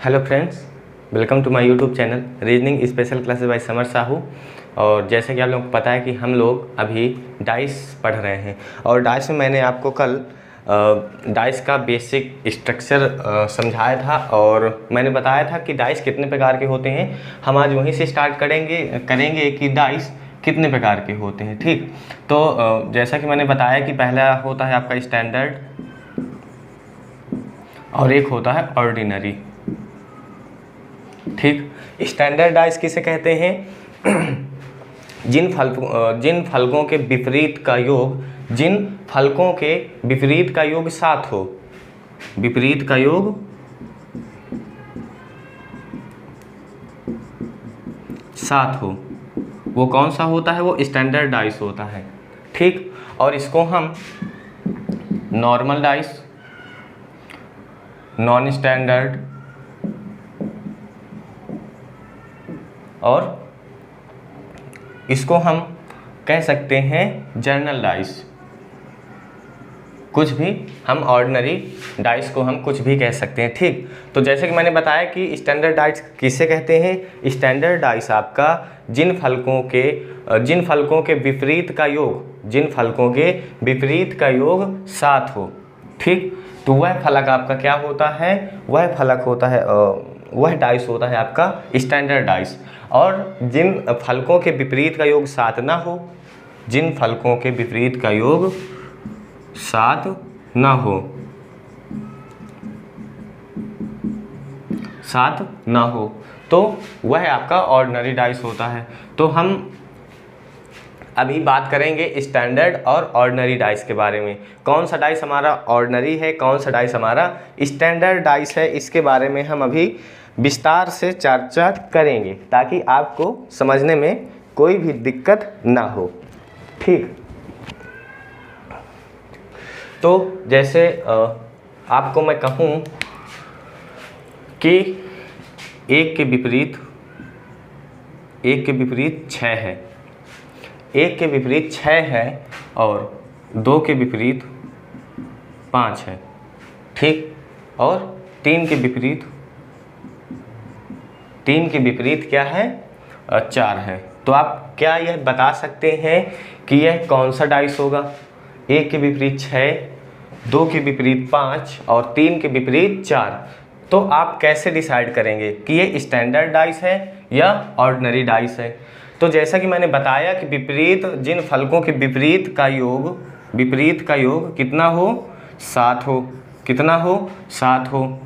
Hello friends, welcome to my YouTube channel reasoning special classes by Samar Sahu. और जैसे कि आप लोगों को पता है कि हम लोग अभी डाइस पढ़ रहे हैं और डाइस में मैंने आपको कल डाइस का बेसिक स्ट्रक्चर समझाया था और मैंने बताया था कि डाइस कितने प्रकार के होते हैं। हम आज वहीं से स्टार्ट करेंगे कि डाइस कितने प्रकार के होते हैं। ठीक, तो जैसा कि मैंने बताया कि पहला होता है आपका स्टैंडर्ड और एक होता है ऑर्डिनरी। ठीक, स्टैंडर्ड डाइस किसे कहते हैं? जिन फलकों के विपरीत का योग, जिन फलकों के विपरीत का योग 7 हो, विपरीत का योग 7 हो, वो कौन सा होता है? वो स्टैंडर्ड डाइस होता है। ठीक, और इसको हम नॉर्मल डाइस, नॉन स्टैंडर्ड और इसको हम कह सकते हैं जनरल डाइस। कुछ भी हम ऑर्डिनरी डाइस को हम कुछ भी कह सकते हैं। ठीक, तो जैसे कि मैंने बताया कि स्टैंडर्ड डाइस किसे कहते हैं? स्टैंडर्ड डाइस आपका जिन फलकों के विपरीत का योग, जिन फलकों के विपरीत का योग 7 हो। ठीक, तो वह फलक आपका क्या होता है? वह फलक होता है, वह डाइस होता है आपका स्टैंडर्ड डाइस। और जिन फलकों के विपरीत का योग 7 ना हो, जिन फलकों के विपरीत का योग 7 ना हो, 7 ना हो, तो वह आपका ऑर्डिनरी डाइस होता है। तो हम अभी बात करेंगे स्टैंडर्ड और ऑर्डिनरी डाइस के बारे में। कौन सा डाइस हमारा ऑर्डिनरी है, कौन सा डाइस हमारा स्टैंडर्ड डाइस है, इसके बारे में हम अभी विस्तार से चर्चा करेंगे ताकि आपको समझने में कोई भी दिक्कत ना हो। ठीक, तो जैसे आपको मैं कहूँ कि एक के विपरीत 6 है, एक के विपरीत 6 है और 2 के विपरीत 5 है। ठीक, और 3 के विपरीत क्या है? 4 है। तो आप क्या यह बता सकते हैं कि यह कौन सा डाइस होगा? एक के विपरीत 6, 2 के विपरीत 5 और 3 के विपरीत 4। तो आप कैसे डिसाइड करेंगे कि ये स्टैंडर्ड डाइस है या ऑर्डिनरी डाइस है? तो जैसा कि मैंने बताया कि जिन फलकों के विपरीत का योग कितना हो? 7 हो। कितना हो? 7 हो।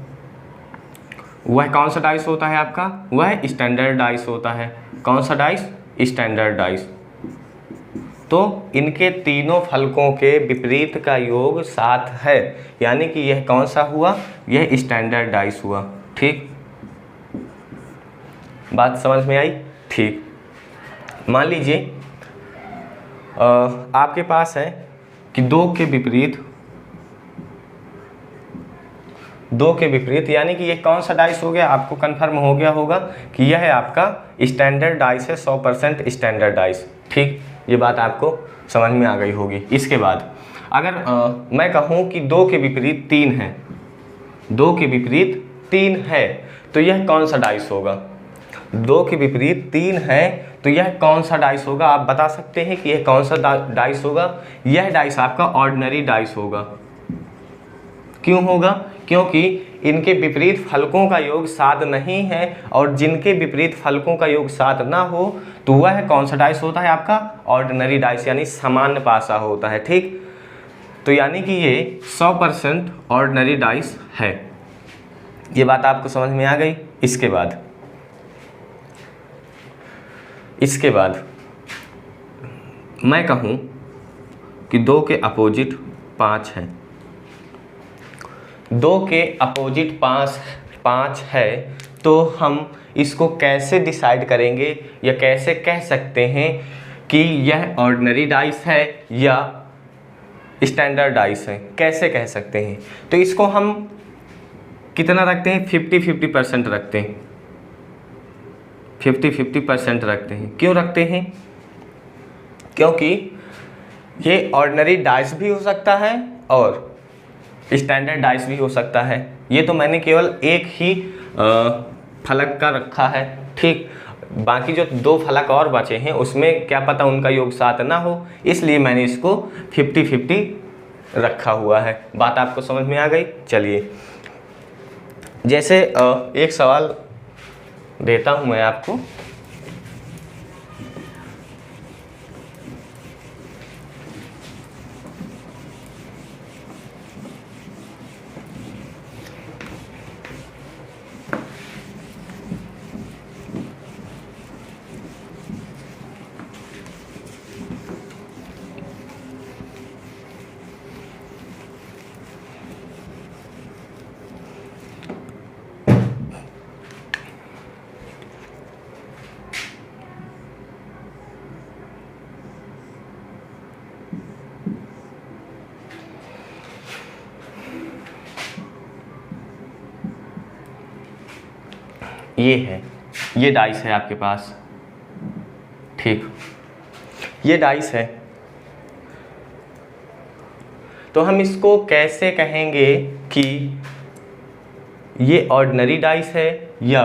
वह कौन सा डाइस होता है आपका? वह स्टैंडर्ड डाइस होता है। कौन सा डाइस? Standard dice. तो इनके तीनों फलकों के विपरीत का योग 7 है, यानी कि यह कौन सा हुआ? यह स्टैंडर्ड डाइस हुआ। ठीक, बात समझ में आई? ठीक, मान लीजिए आपके पास है कि 2 के विपरीत यानी कि ये कौन सा डाइस हो गया? आपको कंफर्म हो गया होगा कि यह है आपका स्टैंडर्ड डाइस है, 100% स्टैंडर्ड डाइस। ठीक, ये बात आपको समझ में आ गई होगी। इसके बाद अगर मैं कहूँ कि 2 के विपरीत 3 है, 2 के विपरीत 3 है, तो यह कौन सा डाइस होगा? 2 के विपरीत 3 है, तो यह कौन सा डाइस होगा? आप बता सकते हैं कि यह कौन सा डाइस होगा? यह डाइस आपका ऑर्डिनरी डाइस होगा। क्यों होगा? क्योंकि इनके विपरीत फलकों का योग 7 नहीं है और जिनके विपरीत फलकों का योग 7 ना हो, तो वह कौन सा डाइस होता है? आपका ऑर्डिनरी डाइस, यानी सामान्य पासा होता है। ठीक, तो यानी कि ये 100% ऑर्डिनरी डाइस है। ये बात आपको समझ में आ गई? इसके बाद मैं कहूँ कि 2 के अपोजिट 5 है, 2 के अपोजिट 5 है, तो हम इसको कैसे डिसाइड करेंगे या कैसे कह सकते हैं कि यह ऑर्डिनरी डाइस है या स्टैंडर्ड डाइस है? कैसे कह सकते हैं? तो इसको हम कितना रखते हैं? 50-50% रखते हैं। 50-50% रखते हैं। क्यों रखते हैं? क्योंकि ये ऑर्डिनरी डाइस भी हो सकता है और स्टैंडर्ड डाइस भी हो सकता है। ये तो मैंने केवल एक ही फलक का रखा है, ठीक। बाकी जो 2 फलक और बचे हैं उसमें क्या पता उनका योग 7 ना हो, इसलिए मैंने इसको 50-50 रखा हुआ है। बात आपको समझ में आ गई। चलिए, जैसे एक सवाल देता हूं मैं आपको। ये है, ये डाइस है आपके पास, ठीक। ये डाइस है, तो हम इसको कैसे कहेंगे कि ये ऑर्डिनरी डाइस है या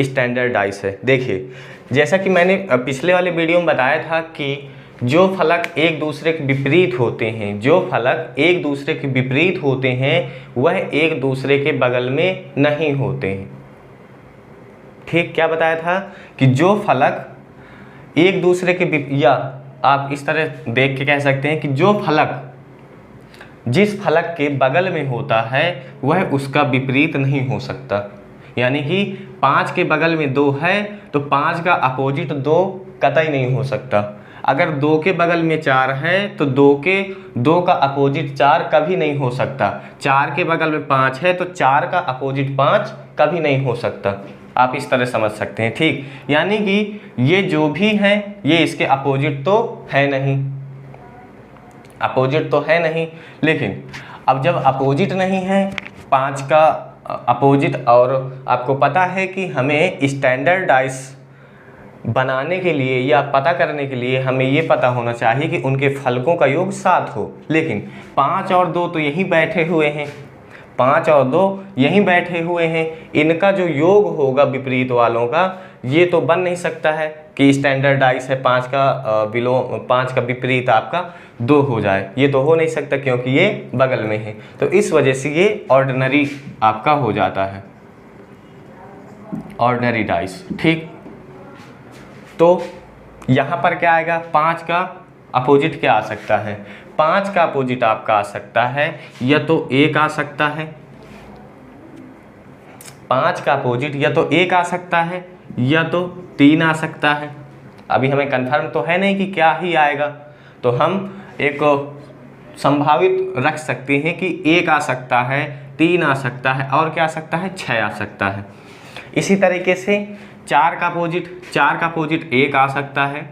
स्टैंडर्ड डाइस है। देखिए, जैसा कि मैंने पिछले वाले वीडियो में बताया था कि जो फलक एक दूसरे के विपरीत होते हैं, जो फलक एक दूसरे के विपरीत होते हैं वह एक दूसरे के बगल में नहीं होते हैं, ठीक। क्या बताया था कि जो फलक एक दूसरे के या आप इस तरह देख के कह सकते हैं कि जो फलक जिस फलक के बगल में होता है वह उसका विपरीत नहीं हो सकता। यानी कि 5 के बगल में 2 है तो 5 का अपोजिट 2 कतई नहीं हो सकता। अगर 2 के बगल में 4 है तो 2 का अपोजिट 4 कभी नहीं हो सकता। 4 के बगल में 5 है तो 4 का अपोजिट 5 कभी नहीं हो सकता। आप इस तरह समझ सकते हैं, ठीक। यानी कि ये जो भी है ये इसके अपोजिट तो है नहीं, अपोजिट तो है नहीं। लेकिन अब जब अपोजिट नहीं है 5 का अपोजिट, और आपको पता है कि हमें स्टैंडर्ड डाइस बनाने के लिए या पता करने के लिए हमें ये पता होना चाहिए कि उनके फलकों का योग 7 हो। लेकिन 5 और 2 तो यहीं बैठे हुए हैं, 5 और 2 यहीं बैठे हुए हैं, इनका जो योग होगा विपरीत वालों का ये तो बन नहीं सकता है कि स्टैंडर्ड डाइस है 5 का विपरीत आपका 2 हो जाए, ये तो हो नहीं सकता क्योंकि ये बगल में है। तो इस वजह से ये ऑर्डिनरी आपका हो जाता है, ऑर्डिनरी डाइस, ठीक। तो यहाँ पर क्या आएगा, 5 का अपोजिट क्या आ सकता है, 5 का अपोजिट आपका आ सकता है या तो 1 आ सकता है, 5 का अपोजिट या तो 1 आ सकता है या तो 3 आ सकता है। अभी हमें कंफर्म तो है नहीं कि क्या ही आएगा, तो हम एक संभावित रख सकते हैं कि 1 आ सकता है, 3 आ सकता है और क्या आ सकता है, 6 आ सकता है। इसी तरीके से 4 का अपोजिट 1 आ सकता है,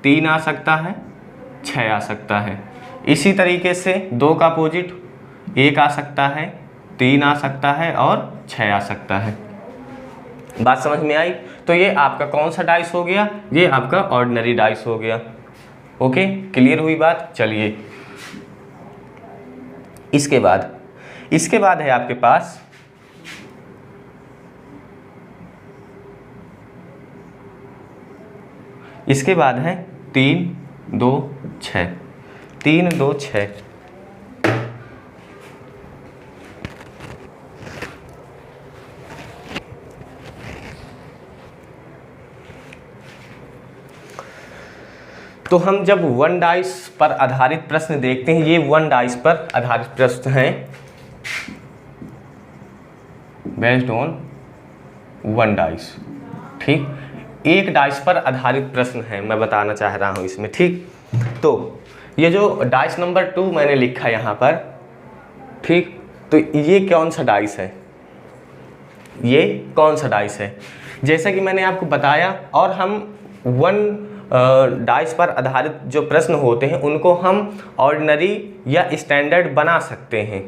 3 आ सकता है, 6 आ सकता है। इसी तरीके से 2 का अपोजिट 1 आ सकता है, 3 आ सकता है और 6 आ सकता है। बात समझ में आई। तो ये आपका कौन सा डाइस हो गया, ये आपका ऑर्डिनरी डाइस हो गया। ओके, क्लियर हुई बात। चलिए, इसके बाद है आपके पास इसके बाद है 3, 2, 6, 3, 2, 6। तो हम जब 1 डाइस पर आधारित प्रश्न देखते हैं, ये 1 डाइस पर आधारित प्रश्न हैं, बेस्ड ऑन 1 डाइस, ठीक। 1 डाइस पर आधारित प्रश्न है मैं बताना चाह रहा हूँ इसमें, ठीक। तो ये जो डाइस नंबर 2 मैंने लिखा यहाँ पर, ठीक, तो ये कौन सा डाइस है, ये कौन सा डाइस है। जैसा कि मैंने आपको बताया, और हम 1 डाइस पर आधारित जो प्रश्न होते हैं उनको हम ऑर्डिनरी या स्टैंडर्ड बना सकते हैं,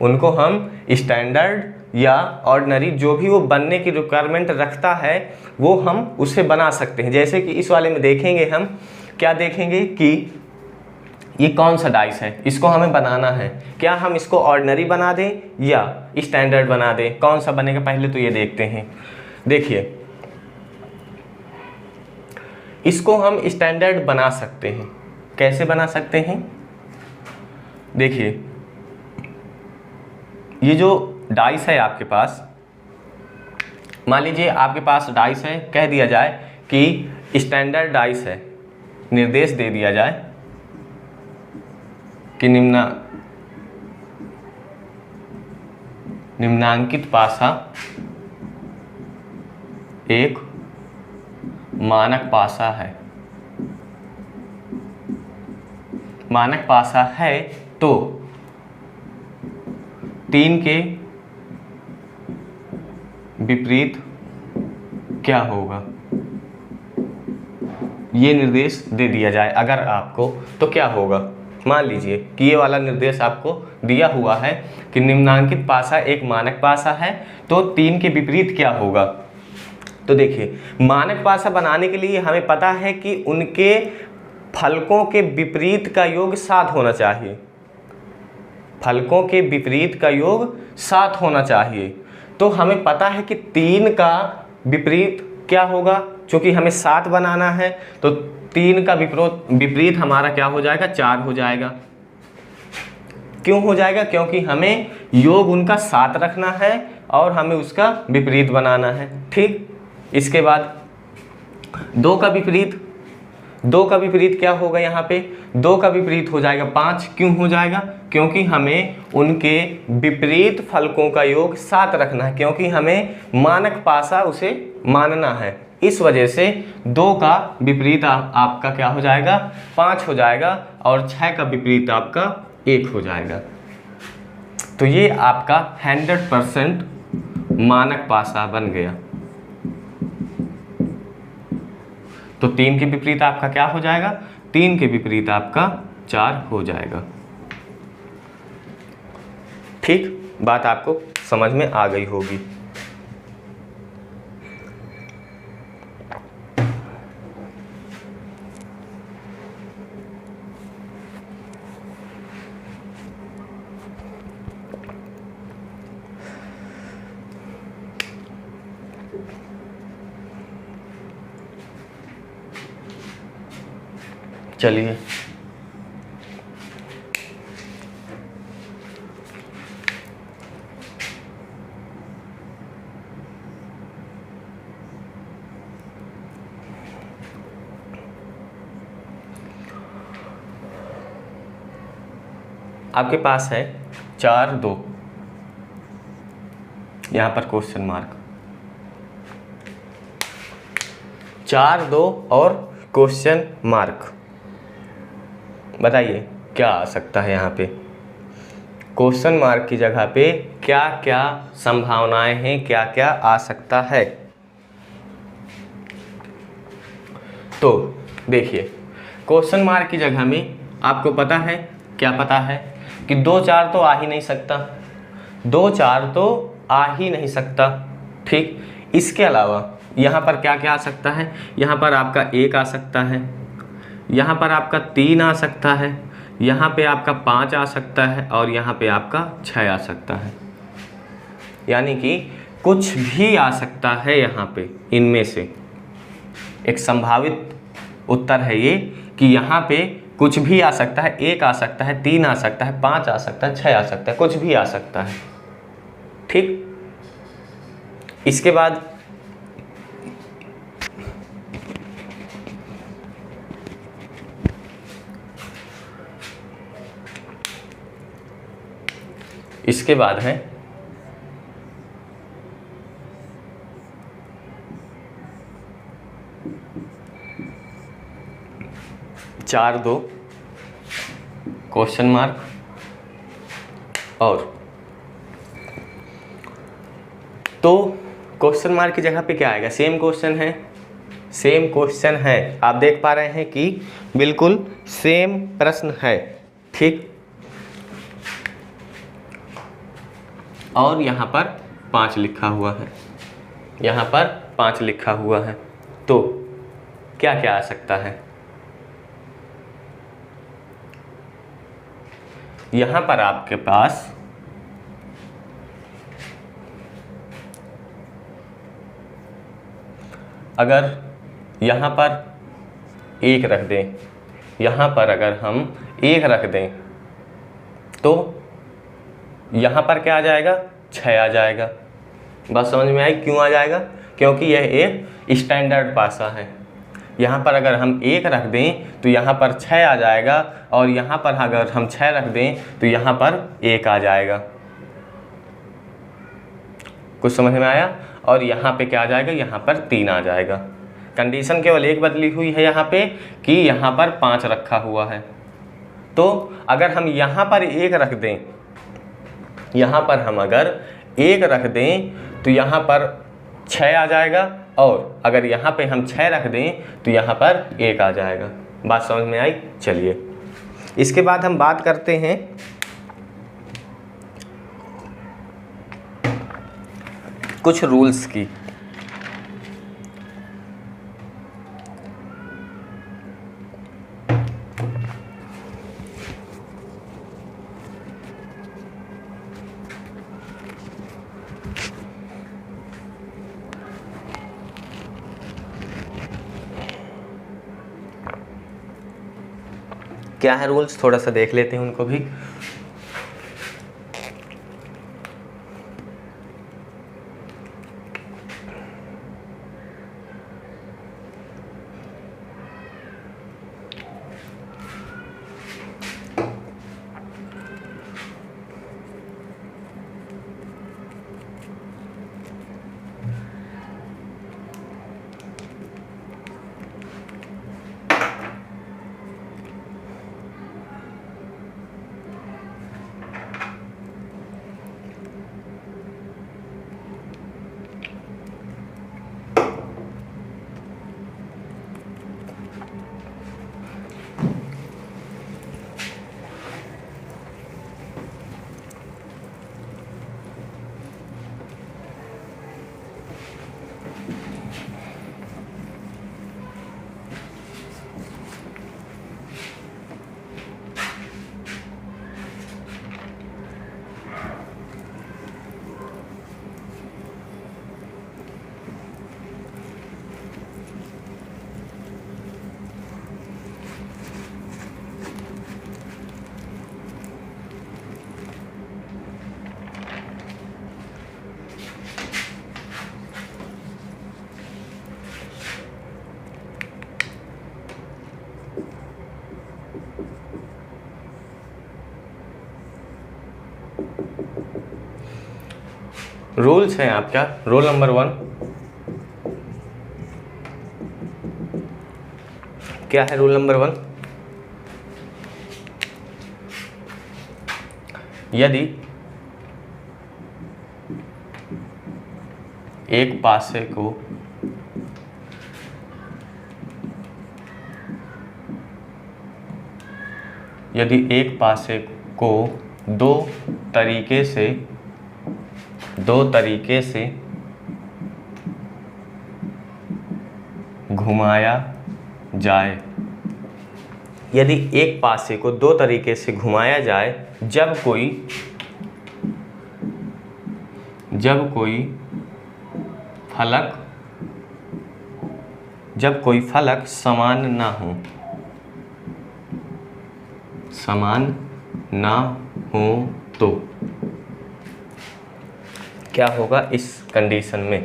उनको हम स्टैंडर्ड या ऑर्डिनरी जो भी वो बनने की रिक्वायरमेंट रखता है वो हम उसे बना सकते हैं। जैसे कि इस वाले में देखेंगे, हम क्या देखेंगे कि ये कौन सा डाइस है, इसको हमें बनाना है। क्या हम इसको ऑर्डिनरी बना दें या स्टैंडर्ड बना दें, कौन सा बनेगा पहले तो ये देखते हैं। देखिए इसको हम स्टैंडर्ड बना सकते हैं। कैसे बना सकते हैं? देखिए ये जो डाइस है आपके पास, मान लीजिए आपके पास डाइस है, कह दिया जाए कि स्टैंडर्ड डाइस है, निर्देश दे दिया जाए कि निम्नांकित पासा एक मानक पासा है। मानक पासा है तो 3 के विपरीत क्या होगा, ये निर्देश दे दिया जाए अगर आपको, तो क्या होगा। मान लीजिए कि ये वाला निर्देश आपको दिया हुआ है कि निम्नांकित पासा एक मानक पासा है तो 3 के विपरीत क्या होगा। तो देखिए मानक पासा बनाने के लिए हमें पता है कि उनके फलकों के विपरीत का योग 7 होना चाहिए। फलकों के विपरीत का योग 7 होना चाहिए। तो हमें पता है कि 3 का विपरीत क्या होगा, क्योंकि हमें 7 बनाना है तो 3 का विपरीत हमारा क्या हो जाएगा, 4 हो जाएगा। क्यों हो जाएगा? क्योंकि हमें योग उनका 7 रखना है और हमें उसका विपरीत बनाना है। ठीक, इसके बाद 2 का विपरीत, 2 का विपरीत क्या होगा, यहाँ पे 2 का विपरीत हो जाएगा 5। क्यों हो जाएगा? क्योंकि हमें उनके विपरीत फलकों का योग 7 रखना है, क्योंकि हमें मानक पासा उसे मानना है। इस वजह से 2 का विपरीत आपका क्या हो जाएगा, 5 हो जाएगा और 6 का विपरीत आपका 1 हो जाएगा। तो ये आपका 100% मानक पासा बन गया। तो 3 के विपरीत आपका क्या हो जाएगा, 3 के विपरीत आपका 4 हो जाएगा। ठीक, बात आपको समझ में आ गई होगी। चलिए आपके पास है 4 2, यहाँ पर क्वेश्चन मार्क, 4 2 और क्वेश्चन मार्क। बताइए क्या आ सकता है यहाँ पे। क्वेश्चन मार्क की जगह पे क्या क्या संभावनाएं हैं, क्या क्या आ सकता है। तो देखिए क्वेश्चन मार्क की जगह में आपको पता है, क्या पता है कि 2 4 तो आ ही नहीं सकता, 2 4 तो आ ही नहीं सकता। ठीक, इसके अलावा यहाँ पर क्या क्या आ सकता है, यहाँ पर आपका 1 आ सकता है, यहाँ पर आपका 3 आ सकता है, यहाँ पे आपका 5 आ सकता है और यहाँ पे आपका 6 आ सकता है। यानी कि कुछ भी आ सकता है यहाँ पे। इनमें से एक संभावित उत्तर है ये कि यहाँ पे कुछ भी आ सकता है। 1 आ सकता है, 3 आ सकता है, 5 आ सकता है, 6 आ सकता है, कुछ भी आ सकता है। ठीक, इसके बाद है 4 2 क्वेश्चन मार्क और तो क्वेश्चन मार्क की जगह पे क्या आएगा, सेम क्वेश्चन है, सेम क्वेश्चन है। आप देख पा रहे हैं कि बिल्कुल सेम प्रश्न है। ठीक, और यहाँ पर 5 लिखा हुआ है, यहाँ पर 5 लिखा हुआ है। तो क्या क्या आ सकता है, यहाँ पर आपके पास अगर यहाँ पर 1 रख दें, यहाँ पर अगर हम 1 रख दें तो यहाँ पर क्या आ जाएगा, 6 आ जाएगा। बात समझ में आई? क्यों आ जाएगा? क्योंकि यह एक स्टैंडर्ड पासा है। यहाँ पर अगर हम 1 रख दें तो यहाँ पर 6 आ जाएगा, और यहाँ पर अगर हम 6 रख दें तो यहाँ पर 1 आ जाएगा। कुछ समझ में आया? और यहाँ पे क्या आ जाएगा, यहाँ पर 3 आ जाएगा। कंडीशन केवल एक बदली हुई है यहाँ पे कि यहाँ पर 5 रखा हुआ है। तो अगर हम यहाँ पर 1 रख दें, यहाँ पर हम अगर 1 रख दें तो यहाँ पर 6 आ जाएगा, और अगर यहाँ पे हम 6 रख दें तो यहाँ पर 1 आ जाएगा। बात समझ में आई? चलिए इसके बाद हम बात करते हैं कुछ रूल्स की। क्या है रूल्स, थोड़ा सा देख लेते हैं उनको भी। रूल्स हैं आपका रोल नंबर 1। क्या है रूल नंबर 1? यदि एक पासे को दो तरीके से घुमाया जाए, यदि एक पासे को 2 तरीके से घुमाया जाए, जब कोई फलक समान ना हो तो क्या होगा इस कंडीशन में?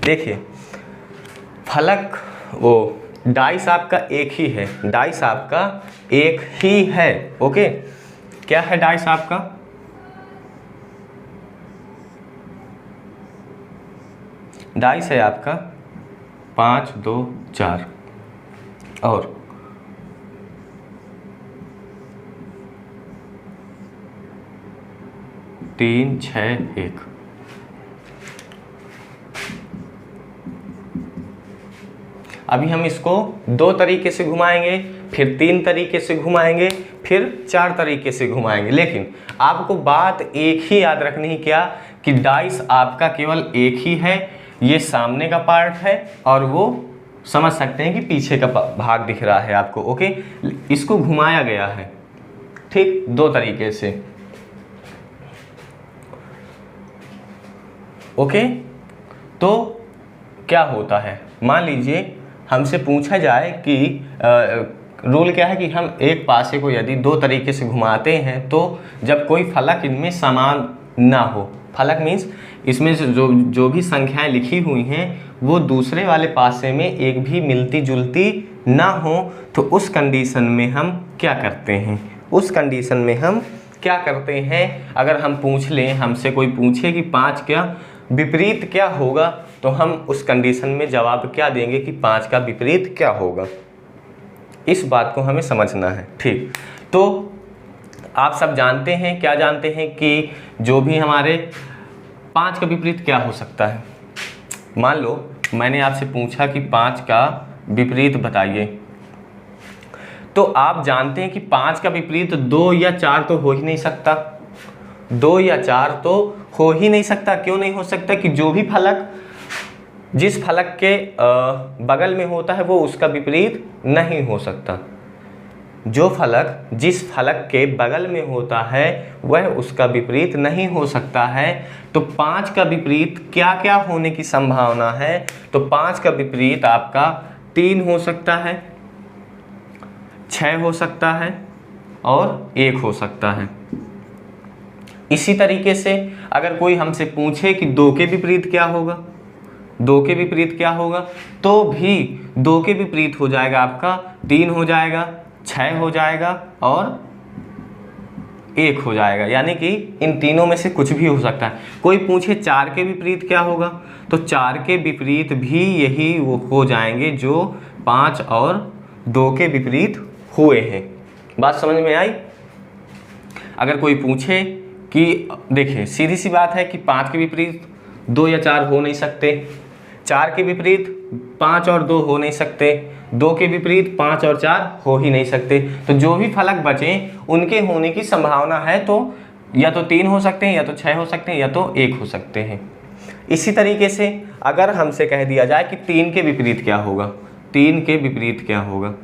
देखिए फलक वो डाइस आपका एक ही है, ओके। क्या है डाइस आपका? डाइस है आपका 5 2 4 और 3 6 1। अभी हम इसको 2 तरीके से घुमाएंगे, फिर 3 तरीके से घुमाएंगे, फिर 4 तरीके से घुमाएंगे, लेकिन आपको बात एक ही याद रखनी है, क्या कि डाइस आपका केवल एक ही है। ये सामने का पार्ट है और वो समझ सकते हैं कि पीछे का भाग दिख रहा है आपको। ओके, इसको घुमाया गया है, ठीक, दो तरीके से। ओके, तो क्या होता है, मान लीजिए हमसे पूछा जाए कि रूल क्या है कि हम एक पासे को यदि दो तरीके से घुमाते हैं तो जब कोई फलक इनमें समान ना हो, फलक मीन्स इसमें से जो भी संख्याएं लिखी हुई हैं वो दूसरे वाले पासे में एक भी मिलती जुलती ना हो, तो उस कंडीशन में हम क्या करते हैं, उस कंडीशन में हम क्या करते हैं, अगर हम पूछ लें, हमसे कोई पूछे कि 5 का विपरीत क्या होगा, तो हम उस कंडीशन में जवाब क्या देंगे कि 5 का विपरीत क्या होगा। इस बात को हमें समझना है, ठीक। तो आप सब जानते हैं, क्या जानते हैं कि जो भी हमारे 5 का विपरीत क्या हो सकता है। मान लो मैंने आपसे पूछा कि 5 का विपरीत बताइए, तो आप जानते हैं कि 5 का विपरीत 2 या 4 तो हो ही नहीं सकता, 2 या 4 तो हो ही नहीं सकता। क्यों नहीं हो सकता? कि जो भी फलक जिस फलक के बगल में होता है वो उसका विपरीत नहीं हो सकता। जो फलक जिस फलक के बगल में होता है वह उसका विपरीत नहीं हो सकता है। तो 5 का विपरीत क्या क्या होने की संभावना है? तो 5 का विपरीत आपका 3 हो सकता है, 6 हो सकता है और 1 हो सकता है। इसी तरीके से अगर कोई हमसे पूछे कि 2 के विपरीत क्या होगा, 2 के विपरीत क्या होगा, तो भी 2 के विपरीत हो जाएगा आपका 3 हो जाएगा, 6 हो जाएगा और 1 हो जाएगा, यानी कि इन तीनों में से कुछ भी हो सकता है। कोई पूछे 4 के विपरीत क्या होगा, तो 4 के विपरीत भी यही वो हो जाएंगे जो 5 और 2 के विपरीत हुए हैं। बात समझ में आई? अगर कोई पूछे कि देखिए सीधी सी बात है कि 5 के विपरीत 2 या 4 हो नहीं सकते, 4 के विपरीत 5 और 2 हो नहीं सकते, 2 के विपरीत 5 और 4 हो ही नहीं सकते। तो जो भी फलक बचे उनके होने की संभावना है तो या तो 3 हो सकते हैं, या तो 6 हो सकते हैं, या तो 1 हो सकते हैं। इसी तरीके से अगर हमसे कह दिया जाए कि 3 के विपरीत क्या होगा, 3 के विपरीत क्या होगा,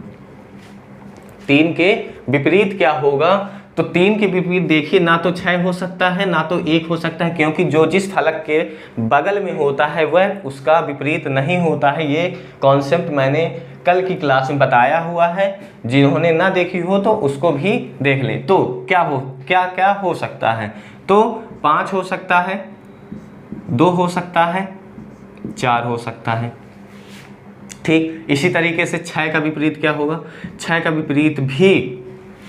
3 के विपरीत क्या होगा, तो 3 के विपरीत देखिए ना तो 6 हो सकता है ना तो 1 हो सकता है, क्योंकि जो जिस फलक के बगल में होता है वह उसका विपरीत नहीं होता है। ये कॉन्सेप्ट मैंने कल की क्लास में बताया हुआ है, जिन्होंने ना देखी हो तो उसको भी देख लें। तो क्या क्या हो सकता है, तो 5 हो सकता है, 2 हो सकता है, 4 हो सकता है, ठीक। इसी तरीके से 6 का विपरीत क्या होगा, 6 का विपरीत भी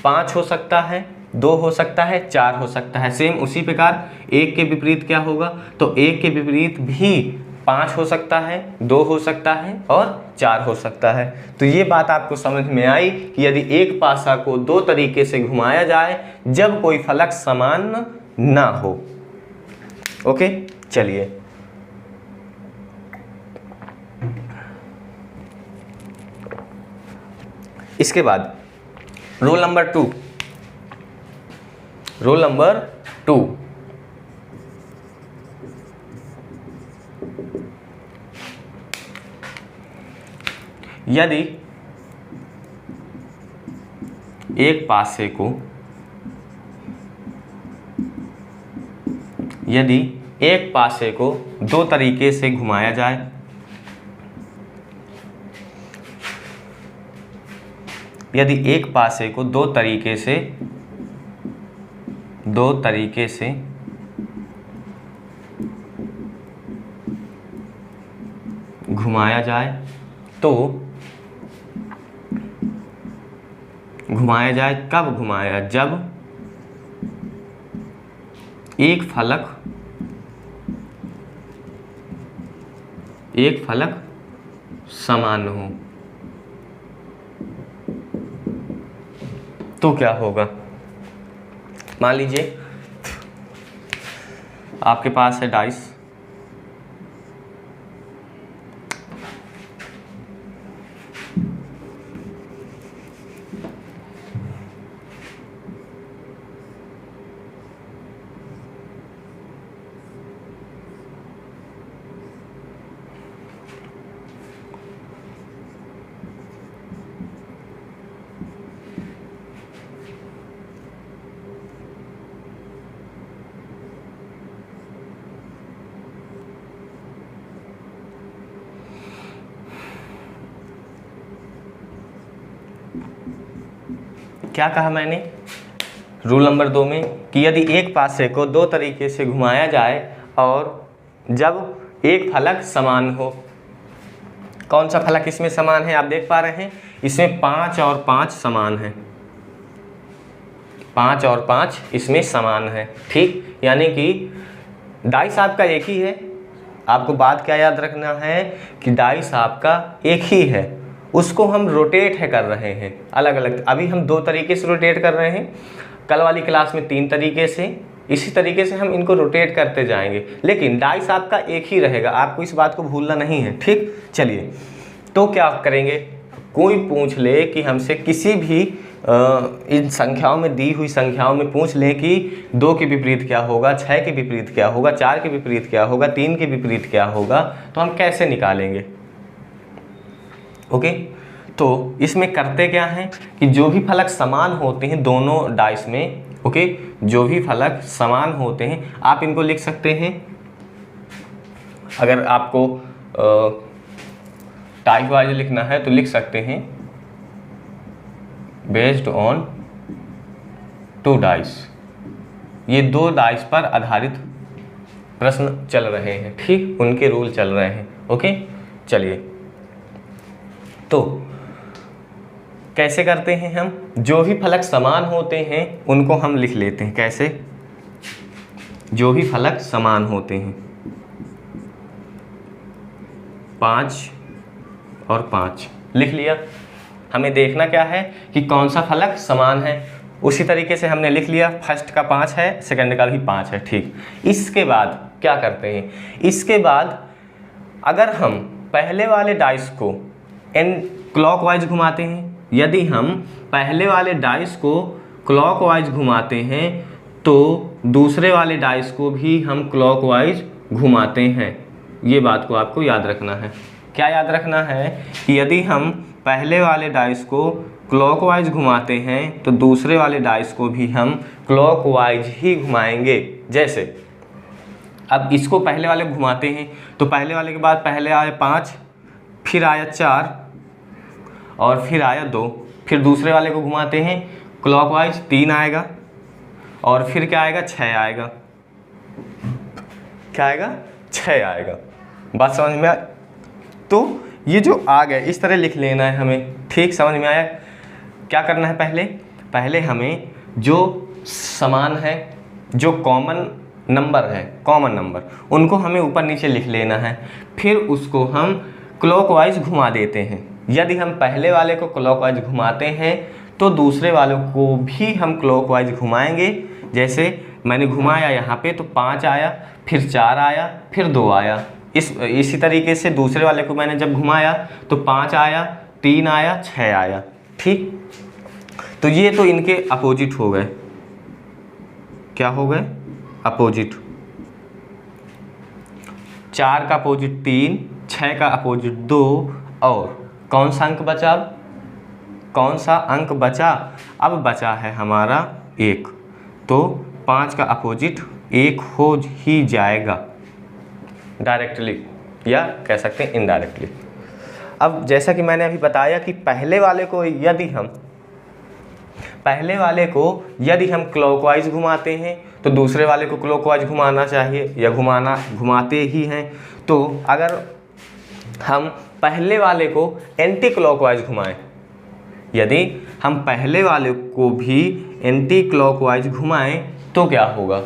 5 हो सकता है, 2 हो सकता है, 4 हो सकता है। सेम उसी प्रकार 1 के विपरीत क्या होगा, तो 1 के विपरीत भी 5 हो सकता है, 2 हो सकता है और 4 हो सकता है। तो ये बात आपको समझ में आई कि यदि एक पासा को 2 तरीके से घुमाया जाए जब कोई फलक समान ना हो। ओके, चलिए इसके बाद रोल नंबर 2, रोल नंबर 2, यदि एक पासे को दो तरीके से घुमाया जाए, यदि एक पासे को दो तरीके से घुमाया जाए तो घुमाया जाए कब घुमाया, जब एक फलक समान हो, तो क्या होगा। मान लीजिए आपके पास है डाइस, क्या कहा मैंने रूल नंबर 2 में कि यदि एक पासे को दो तरीके से घुमाया जाए और जब एक फलक समान हो। कौन सा फलक इसमें समान है, आप देख पा रहे हैं, इसमें 5 और 5 समान है, 5 और 5 इसमें समान है। ठीक, यानी कि डाइस आपका एक ही है। आपको बात क्या याद रखना है कि डाइस आपका एक ही है, उसको हम रोटेट है कर रहे हैं अलग अलग। अभी हम 2 तरीके से रोटेट कर रहे हैं, कल वाली क्लास में 3 तरीके से, इसी तरीके से हम इनको रोटेट करते जाएंगे, लेकिन डाइस आपका एक ही रहेगा, आपको इस बात को भूलना नहीं है। ठीक, चलिए तो क्या करेंगे, कोई पूछ ले कि हमसे किसी भी इन संख्याओं में, दी हुई संख्याओं में पूछ ले कि 2 के विपरीत क्या होगा, 6 के विपरीत क्या होगा, 4 के विपरीत क्या होगा, 3 के विपरीत क्या होगा, तो हम कैसे निकालेंगे। ओके, तो इसमें करते क्या हैं कि जो भी फलक समान होते हैं दोनों डाइस में, ओके, जो भी फलक समान होते हैं आप इनको लिख सकते हैं। अगर आपको टाइप वाइज लिखना है तो लिख सकते हैं बेस्ड ऑन 2 डाइस। ये 2 डाइस पर आधारित प्रश्न चल रहे हैं। ठीक, उनके रूल चल रहे हैं। ओके, चलिए तो कैसे करते हैं हम, जो भी फलक समान होते हैं उनको हम लिख लेते हैं। कैसे, जो भी फलक समान होते हैं 5 और 5 लिख लिया। हमें देखना क्या है कि कौन सा फलक समान है, उसी तरीके से हमने लिख लिया। फर्स्ट का 5 है, सेकंड का भी 5 है। ठीक, इसके बाद क्या करते हैं, इसके बाद अगर हम पहले वाले डाइस को क्लॉकवाइज घुमाते हैं, यदि हम पहले वाले डाइस को क्लॉकवाइज घुमाते हैं तो दूसरे वाले डाइस को भी हम क्लॉकवाइज घुमाते हैं। ये बात को आपको याद रखना है। क्या याद रखना है कि यदि हम पहले वाले डाइस को क्लॉकवाइज घुमाते हैं तो दूसरे वाले डाइस को भी हम क्लॉकवाइज ही घुमाएंगे। जैसे अब इसको पहले वाले घुमाते हैं तो पहले वाले के बाद पहले आया 5, फिर आया 4 और फिर आया 2, फिर दूसरे वाले को घुमाते हैं क्लॉकवाइज 3 आएगा और फिर क्या आएगा, 6 आएगा। क्या आएगा, 6 आएगा। बात समझ में आया? तो ये जो आ गया इस तरह लिख लेना है हमें। ठीक, समझ में आया? क्या करना है, पहले हमें जो समान है, जो कॉमन नंबर है, कॉमन नंबर, उनको हमें ऊपर नीचे लिख लेना है, फिर उसको हम क्लॉकवाइज घुमा देते हैं। यदि हम पहले वाले को क्लॉकवाइज घुमाते हैं तो दूसरे वालों को भी हम क्लॉकवाइज घुमाएंगे। जैसे मैंने घुमाया यहाँ पे तो 5 आया, फिर 4 आया, फिर 2 आया। इसी तरीके से दूसरे वाले को मैंने जब घुमाया तो 5 आया, 3 आया, 6 आया। ठीक, तो ये तो इनके अपोजिट हो गए। क्या हो गए, अपोजिट। 4 का अपोजिट 3, 6 का अपोजिट 2 और कौन सा अंक बचा, कौन सा अंक बचा, अब बचा है हमारा 1, तो 5 का अपोजिट 1 हो ही जाएगा डायरेक्टली, या कह सकते हैं इनडायरेक्टली। अब जैसा कि मैंने अभी बताया कि पहले वाले को यदि हम क्लॉकवाइज घुमाते हैं तो दूसरे वाले को क्लॉकवाइज घुमाना चाहिए या घुमाते ही हैं। तो अगर हम पहले वाले को एंटी क्लॉकवाइज घुमाएं, यदि हम पहले वाले को भी एंटी क्लॉकवाइज घुमाएं तो क्या होगा,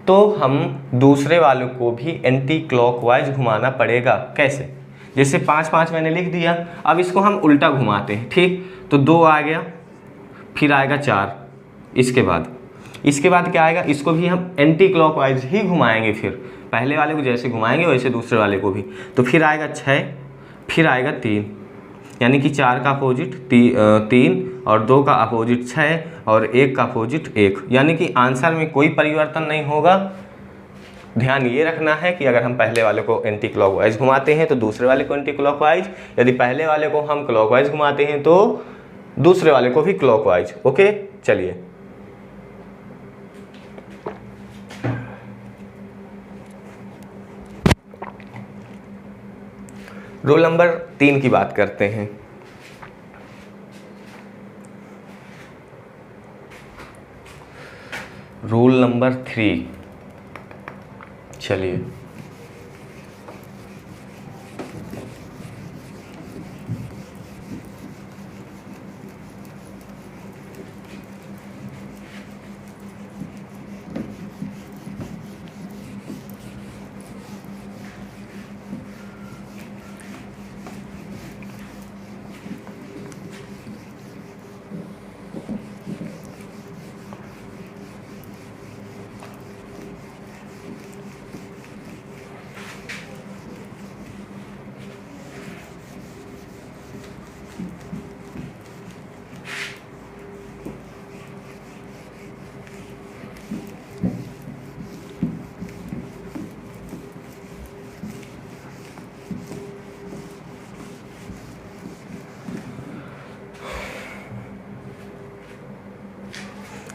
तो हम दूसरे वाले को भी एंटी क्लॉकवाइज घुमाना पड़ेगा। कैसे, जैसे 5-5 मैंने लिख दिया, अब इसको हम उल्टा घुमाते हैं। ठीक, तो 2 आ गया, फिर आएगा 4, इसके बाद क्या आएगा, इसको भी हम एंटी क्लॉकवाइज ही घुमाएंगे। फिर पहले वाले को जैसे घुमाएंगे वैसे दूसरे वाले को भी। तो फिर आएगा 6, फिर आएगा 3, यानी कि 4 का अपोजिट 3 और 2 का अपोजिट 6 और 1 का अपोजिट 1, यानी कि आंसर में कोई परिवर्तन नहीं होगा। ध्यान ये रखना है कि अगर हम पहले वाले को एंटी क्लॉकवाइज घुमाते हैं तो दूसरे वाले को एंटी क्लॉकवाइज, यदि पहले वाले को हम क्लॉकवाइज घुमाते हैं तो दूसरे वाले को भी क्लॉकवाइज। ओके, चलिए रूल नंबर 3 की बात करते हैं। रूल नंबर 3, चलिए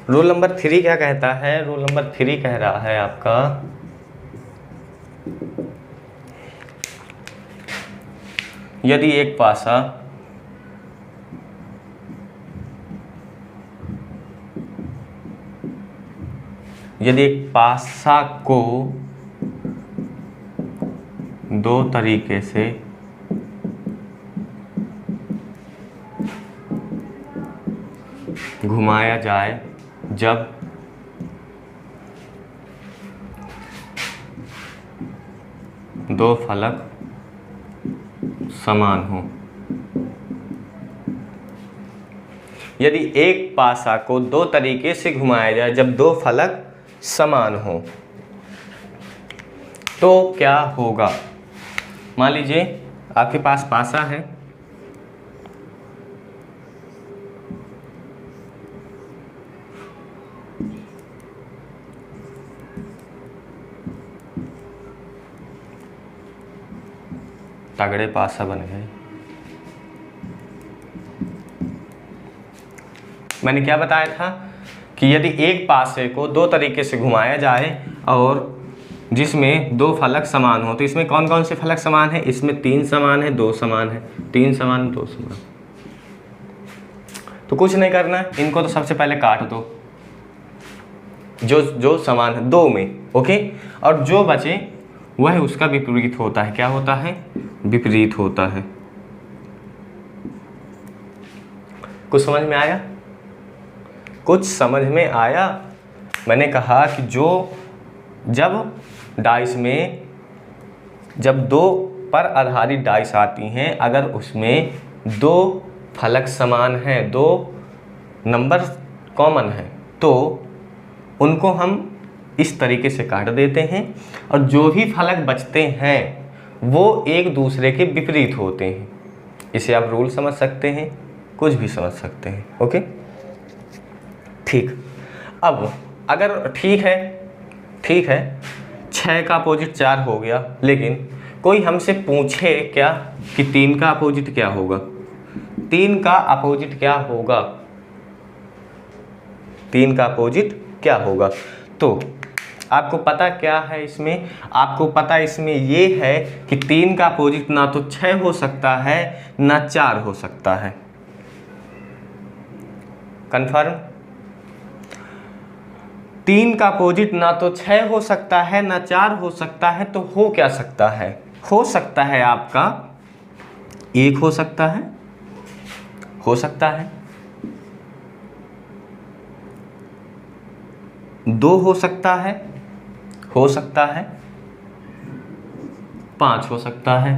रूल नंबर 3 क्या कहता है? रूल नंबर 3 कह रहा है आपका यदि एक पासा को दो तरीके से घुमाया जाए जब दो फलक समान हो। यदि एक पासा को दो तरीके से घुमाया जाए जब दो फलक समान हो तो क्या होगा? मान लीजिए आपके पास पासा है, तगड़े पासा बन गए। मैंने क्या बताया था कि यदि एक पासे को दो तरीके से घुमाया जाए और जिसमें दो फलक समान हो, तो इसमें कौन कौन से फलक समान है? इसमें 3 समान है, 2 समान है, 3 समान 2 समान। तो कुछ नहीं करना है, इनको तो सबसे पहले काट दो जो समान है 2 में, ओके। और जो बचे वह उसका विपरीत होता है। क्या होता है? विपरीत होता है। कुछ समझ में आया? कुछ समझ में आया? मैंने कहा कि जब डाइस में जब 2 पर आधारित डाइस आती हैं, अगर उसमें 2 फलक समान हैं, 2 नंबर कॉमन हैं, तो उनको हम इस तरीके से काट देते हैं और जो भी फलक बचते हैं वो एक दूसरे के विपरीत होते हैं। इसे आप रूल समझ सकते हैं, कुछ भी समझ सकते हैं, ओके। ठीक, अब अगर ठीक है 6 का अपोजिट 4 हो गया, लेकिन कोई हमसे पूछे क्या कि 3 का अपोजिट क्या होगा? 3 का अपोजिट क्या होगा? 3 का अपोजिट क्या होगा? तो आपको पता क्या है इसमें? आपको पता इसमें ये है कि 3 का अपोजिट ना तो 6 हो सकता है ना 4 हो सकता है। कंफर्म? 3 का अपोजिट ना तो 6 हो सकता है ना 4 हो सकता है, तो हो क्या सकता है? हो सकता है आपका 1 हो सकता है, 2 हो सकता है, 5 हो सकता है।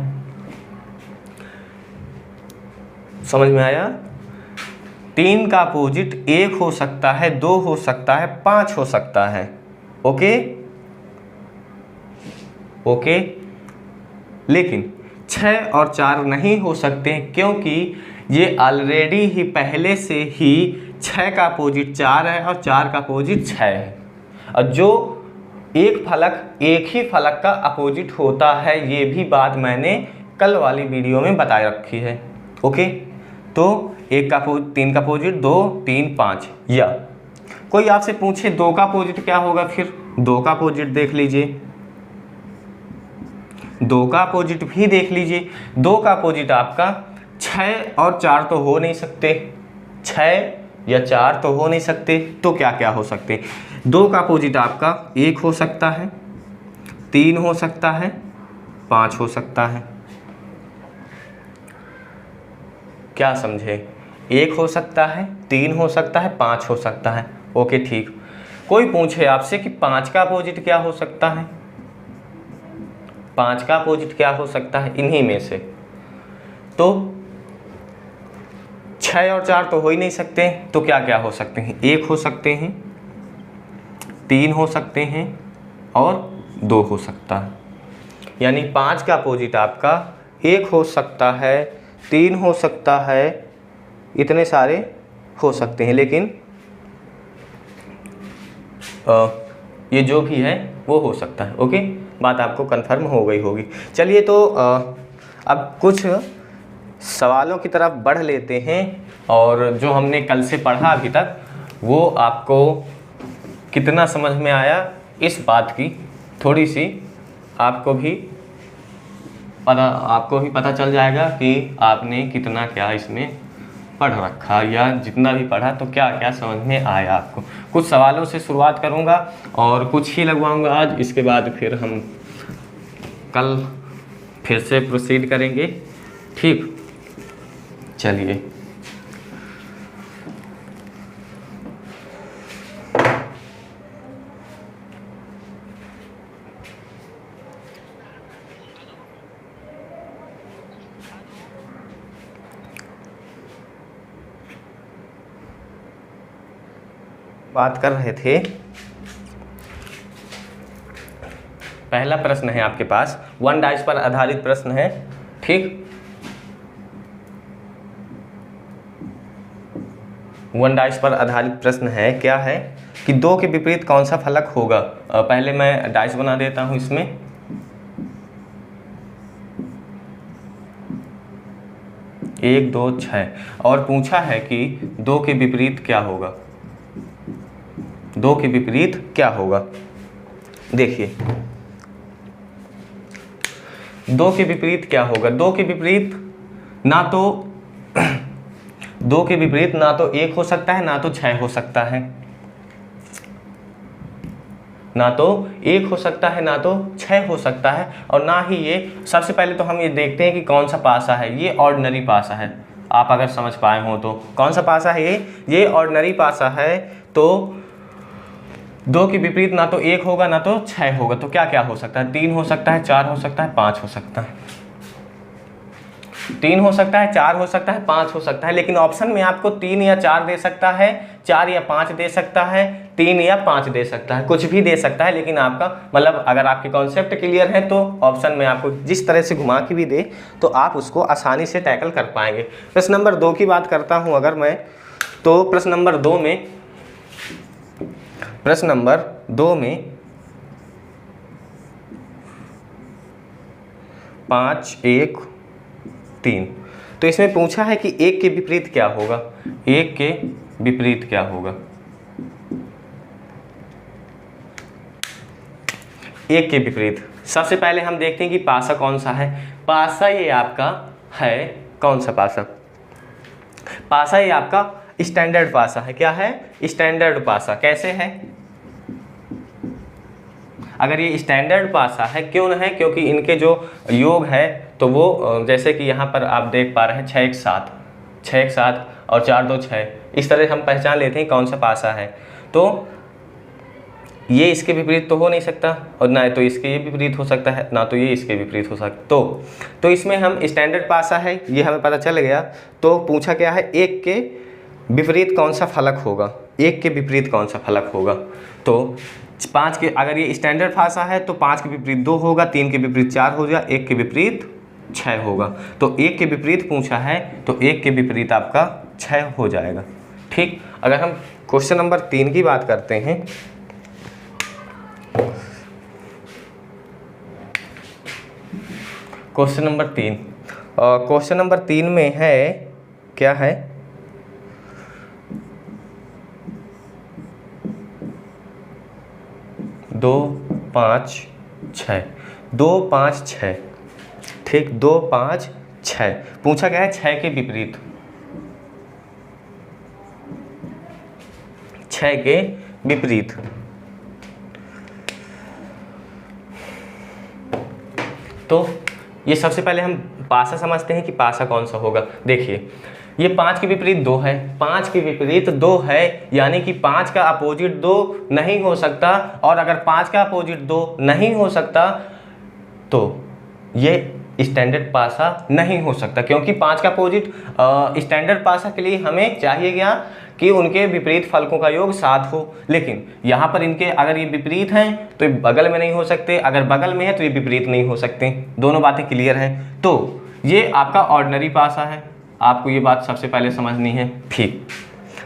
समझ में आया? 3 का अपोजिट 1 हो सकता है, 2 हो सकता है, 5 हो सकता है, ओके। लेकिन 6 और 4 नहीं हो सकते, क्योंकि ये ऑलरेडी ही पहले से ही 6 का अपोजिट 4 है और 4 का अपोजिट 6 है। और जो एक ही फलक का अपोजिट होता है, ये भी बात मैंने कल वाली वीडियो में बता रखी है, ओके। तो 3 का अपोजिट 2, 3, 5। या कोई आपसे पूछे 2 का अपोजिट क्या होगा, फिर 2 का अपोजिट देख लीजिए, 2 का अपोजिट भी देख लीजिए। 2 का अपोजिट आपका 6 और 4 तो हो नहीं सकते, 6 या 4 तो हो नहीं सकते, तो क्या क्या हो सकते? 2 का अपोजिट आपका 1 हो सकता है, 3 हो सकता है, 5 हो सकता है। क्या समझे? 1 हो सकता है, 3 हो सकता है, 5 हो सकता है। ओके ठीक। कोई पूछे आपसे कि 5 का अपोजिट क्या हो सकता है, 5 का अपोजिट क्या हो सकता है इन्हीं में से, तो 6 और 4 तो हो ही नहीं सकते, तो क्या क्या हो सकते हैं? 1 हो सकते हैं, 3 हो सकते हैं और 2 हो सकता है। यानी 5 का अपोजिट आपका 1 हो सकता है, 3 हो सकता है, इतने सारे हो सकते हैं, लेकिन ये जो भी है वो हो सकता है। ओके, बात आपको कंफर्म हो गई होगी। चलिए तो अब कुछ सवालों की तरफ बढ़ लेते हैं, और जो हमने कल से पढ़ा अभी तक वो आपको कितना समझ में आया, इस बात की थोड़ी सी आपको भी पता चल जाएगा कि आपने कितना क्या इसमें पढ़ रखा, या जितना भी पढ़ा तो क्या क्या समझ में आया आपको। कुछ सवालों से शुरुआत करूंगा और कुछ ही लगवाऊंगा आज, इसके बाद फिर हम कल फिर से प्रोसीड करेंगे। ठीक, चलिए। बात कर रहे थे, पहला प्रश्न है आपके पास, 1 डाइस पर आधारित प्रश्न है। ठीक, 1 डाइस पर आधारित प्रश्न है। क्या है कि 2 के विपरीत कौन सा फलक होगा। पहले मैं डाइस बना देता हूं इसमें। 1 2 6, और पूछा है कि 2 के विपरीत क्या होगा, 2 के विपरीत क्या होगा। देखिए 2 के विपरीत क्या होगा। 2 के विपरीत ना तो 2 के विपरीत ना तो 1 हो सकता है, ना तो 6 हो सकता है, ना तो 1 हो सकता है, ना तो 6 हो सकता है, और ना ही ये। सबसे पहले तो हम ये देखते हैं कि कौन सा पासा है। ये ऑर्डिनरी पासा है, आप अगर समझ पाए हो तो। कौन सा पासा है ये ऑर्डिनरी पासा है। तो 2 के विपरीत ना तो 1 होगा ना तो 6 होगा, तो क्या क्या हो सकता है? 3 हो सकता है, 4 हो सकता है, 5 हो सकता है। 3 हो सकता है, 4 हो सकता है, 5 हो सकता है, लेकिन ऑप्शन में आपको 3 या 4 दे सकता है, 4 या 5 दे सकता है, 3 या 5 दे सकता है, कुछ भी दे सकता है। लेकिन आपका मतलब अगर आपके कॉन्सेप्ट क्लियर है तो ऑप्शन में आपको जिस तरह से घुमा के भी दे तो आप उसको आसानी से टैकल कर पाएंगे। प्रश्न नंबर 2 की बात करता हूं अगर मैं, तो प्रश्न नंबर 2 में 5 1 3, तो इसमें पूछा है कि 1 के विपरीत क्या होगा। 1 के विपरीत क्या होगा। 1 के विपरीत सबसे पहले हम देखते हैं कि पासा कौन सा है। पासा ये आपका है, कौन सा पासा? पासा ये आपका स्टैंडर्ड पासा है। क्या है? स्टैंडर्ड पासा। कैसे है? अगर ये स्टैंडर्ड पासा है, क्यों न है? क्योंकि इनके जो योग है तो वो जैसे कि यहाँ पर आप देख पा रहे हैं 6 1 7, 6 1 7 और 4 2 6, इस तरह हम पहचान लेते हैं कौन सा पासा है। तो ये इसके विपरीत तो हो नहीं सकता, और ना तो इसके ये विपरीत हो सकता है, ना तो ये इसके विपरीत हो सकता। तो इसमें हम स्टैंडर्ड पासा है ये हमें पता चल गया। तो पूछा क्या है, 1 के विपरीत कौन सा फलक होगा। 1 के विपरीत कौन सा फलक होगा। तो 5 के, अगर ये स्टैंडर्ड पासा है तो 5 के विपरीत 2 होगा, 3 के विपरीत 4 हो जाएगा, 1 के विपरीत 6 होगा। तो 1 के विपरीत पूछा है तो 1 के विपरीत आपका 6 हो जाएगा। ठीक, अगर हम क्वेश्चन नंबर 3 की बात करते हैं, क्वेश्चन नंबर 3 में है, क्या है? 2 5 6, 2 5 6, ठीक, 2 5 6 पूछा गया है 6 के विपरीत, 6 के विपरीत। तो ये सबसे पहले हम पासा समझते हैं कि पासा कौन सा होगा। देखिए ये 5 के विपरीत 2 है, 5 के विपरीत 2 है, यानी कि 5 का अपोजिट 2 नहीं हो सकता, और अगर 5 का अपोजिट 2 नहीं हो सकता तो ये स्टैंडर्ड पासा नहीं हो सकता, क्योंकि 5 का अपोजिट स्टैंडर्ड पासा के लिए हमें चाहिए क्या कि उनके विपरीत फलकों का योग 7 हो, लेकिन यहाँ पर इनके अगर ये विपरीत हैं तो ये बगल में नहीं हो सकते, अगर बगल में है तो ये विपरीत नहीं हो सकते। दोनों बातें क्लियर हैं। तो ये आपका ऑर्डिनरी पासा है, आपको ये बात सबसे पहले समझनी है। ठीक,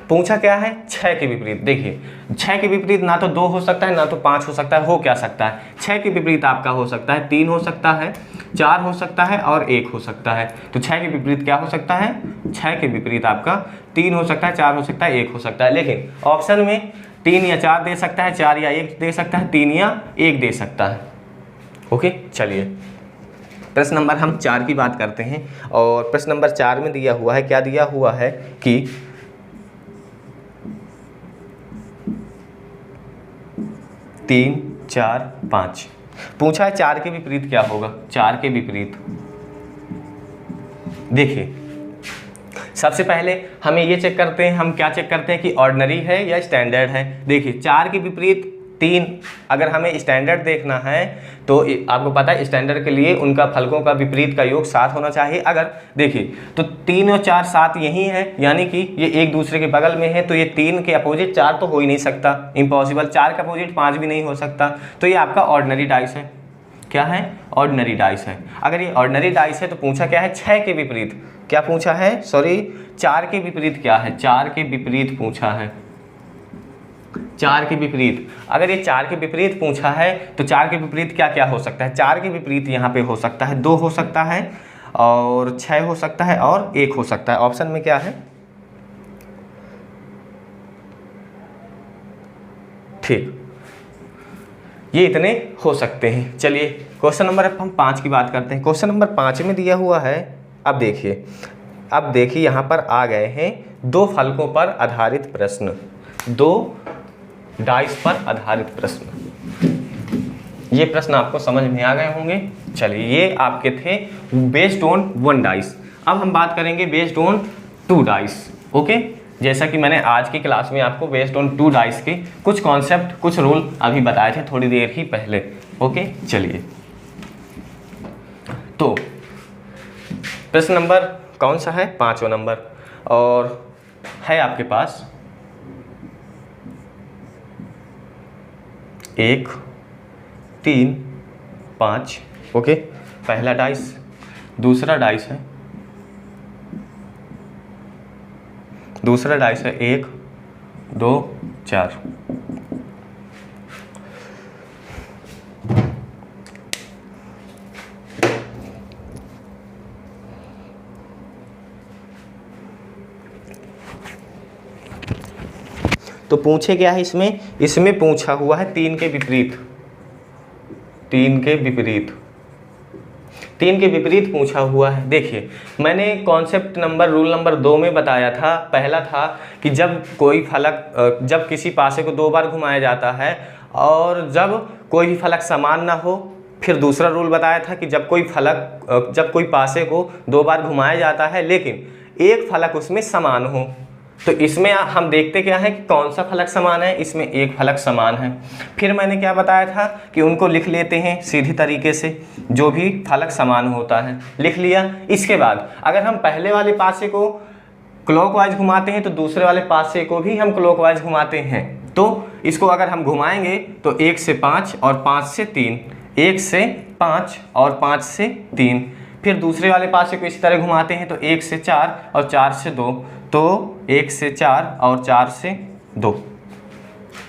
पूछा क्या है 6 के विपरीत। देखिए 6 के विपरीत ना तो 2 हो सकता है ना तो 5 हो सकता है, हो क्या सकता है 6 के विपरीत आपका हो सकता है 3 हो सकता है, 4 हो सकता है और 1 हो सकता है। तो 6 के विपरीत क्या हो सकता है, 6 के विपरीत आपका 3 हो सकता है, 4 हो सकता है, 1 हो सकता है। लेकिन ऑप्शन में 3 या 4 दे सकता है, 4 या 1 दे सकता है, 3 या 1 दे सकता है। ओके, चलिए प्रश्न नंबर हम 4 की बात करते हैं। और प्रश्न नंबर 4 में दिया हुआ है, क्या दिया हुआ है कि 3, 4, 5 पूछा है 4 के विपरीत क्या होगा। 4 के विपरीत देखिए सबसे पहले हमें ये चेक करते हैं, हम क्या चेक करते हैं कि ऑर्डिनरी है या स्टैंडर्ड है। देखिए 4 के विपरीत 3, अगर हमें स्टैंडर्ड देखना है तो आपको पता है स्टैंडर्ड के लिए उनका फलकों का विपरीत का योग 7 होना चाहिए। अगर देखिए तो 3 और 4 7 यही है, यानी कि ये एक दूसरे के बगल में है, तो ये 3 के अपोजिट 4 तो हो ही नहीं सकता, इम्पॉसिबल। 4 के अपोजिट 5 भी नहीं हो सकता, तो ये आपका ऑर्डिनरी डाइस है। क्या है, ऑर्डिनरी डाइस है। अगर ये ऑर्डिनरी डाइस है तो पूछा क्या है 6 के विपरीत, क्या पूछा है, सॉरी 4 के विपरीत क्या है, 4 के विपरीत पूछा है। 4 के विपरीत, अगर ये 4 के विपरीत पूछा है तो 4 के विपरीत क्या क्या हो सकता है। 4 के विपरीत यहाँ पे हो सकता है 2 हो सकता है और 6 हो सकता है और 1 हो सकता है। ऑप्शन में क्या है, ठीक, ये इतने हो सकते हैं। चलिए क्वेश्चन नंबर अब हम 5 की बात करते हैं। क्वेश्चन नंबर 5 में दिया हुआ है, अब देखिए यहाँ पर आ गए हैं 2 फलकों पर आधारित प्रश्न, 2 डाइस पर आधारित प्रश्न। ये प्रश्न आपको समझ में आ गए होंगे। चलिए ये आपके थे बेस्ड ऑन 1 डाइस। अब हम बात करेंगे बेस्ड ऑन 2 डाइस। ओके, जैसा कि मैंने आज की क्लास में आपको बेस्ड ऑन 2 डाइस के कुछ कॉन्सेप्ट, कुछ रूल अभी बताए थे थोड़ी देर ही पहले। ओके, चलिए तो प्रश्न नंबर कौन सा है, 5वां नंबर, और है आपके पास 1, 3, 5। ओके, पहला डाइस, दूसरा डाइस है, दूसरा डाइस है 1, 2, 4। तो पूछे क्या है इसमें पूछा हुआ है 3 के विपरीत, 3 के विपरीत, 3 के विपरीत पूछा हुआ है। देखिए मैंने कॉन्सेप्ट नंबर रूल नंबर 2 में बताया था, पहला था कि जब कोई फलक, जब किसी पासे को 2 बार घुमाया जाता है और जब कोई भी फलक समान ना हो। फिर दूसरा रूल बताया था कि जब कोई पासे को 2 बार घुमाया जाता है लेकिन एक फलक उसमें समान हो। तो इसमें हम देखते क्या है कि कौन सा फलक समान है, इसमें एक फलक समान है। फिर मैंने क्या बताया था कि उनको लिख लेते हैं सीधी तरीके से, जो भी फलक समान होता है लिख लिया। इसके बाद अगर हम पहले वाले पासे को क्लॉकवाइज घुमाते हैं तो दूसरे वाले पासे को भी हम क्लॉकवाइज घुमाते हैं। तो इसको अगर हम घुमाएंगे तो 1 से 5 और 5 से 3, 1 से 5 और 5 से 3। फिर दूसरे वाले पासे को इसी तरह घुमाते हैं तो 1 से 4 और 4 से 2, तो 1 से 4 और 4 से 2।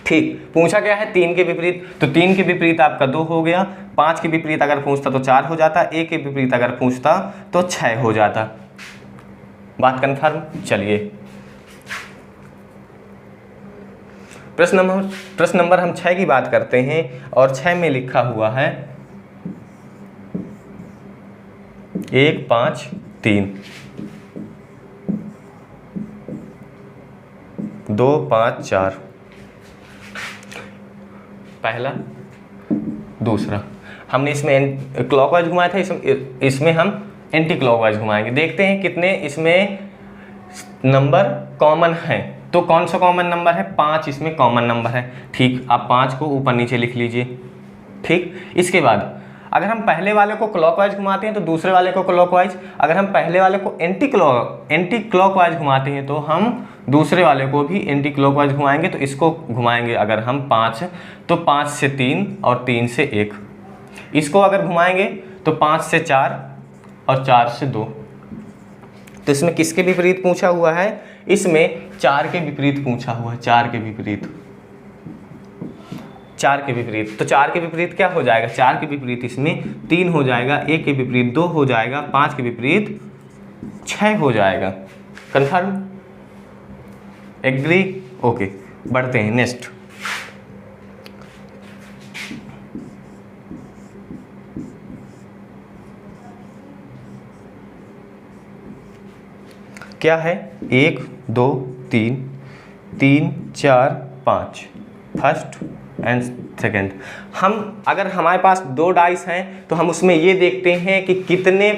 ठीक, पूछा गया है 3 के विपरीत, तो 3 के विपरीत आपका 2 हो गया। 5 के विपरीत अगर पूछता तो 4 हो जाता, 1 के विपरीत अगर पूछता तो 6 हो जाता। बात कंफर्म। चलिए प्रश्न नंबर हम 6 की बात करते हैं और 6 में लिखा हुआ है 1, 5, 3, 2, 5, 4। पहला, दूसरा। हमने इसमें क्लॉकवाइज घुमाया था, इसमें हम एंटी क्लॉकवाइज घुमाएंगे। देखते हैं कितने इसमें नंबर कॉमन हैं। तो कौन सा कॉमन नंबर है? 5 इसमें कॉमन नंबर है। ठीक, आप 5 को ऊपर नीचे लिख लीजिए। ठीक, इसके बाद अगर हम पहले वाले को क्लॉकवाइज घुमाते हैं तो दूसरे वाले को क्लॉकवाइज, अगर हम पहले वाले को एंटी क्लॉकवाइज घुमाते हैं तो हम दूसरे वाले को भी एंटी क्लॉकवाइज घुमाएंगे। तो इसको घुमाएंगे अगर हम 5, तो 5 से 3 और 3 से 1। इसको अगर घुमाएंगे तो 5 से 4 और 4 से 2। तो इसमें किसके विपरीत पूछा हुआ है? इसमें 4 के विपरीत पूछा हुआ है, 4 के विपरीत, 4 के विपरीत। तो 4 के विपरीत क्या हो जाएगा? 4 के विपरीत इसमें 3 हो जाएगा, 1 के विपरीत 2 हो जाएगा, 5 के विपरीत 6 हो जाएगा। कन्फर्म? एग्री? ओके, बढ़ते हैं नेक्स्ट। क्या है? 1 2 3 3 4 5, फर्स्ट एंड सेकेंड। हम अगर हमारे पास 2 डाइस हैं तो हम उसमें ये देखते हैं कि कितने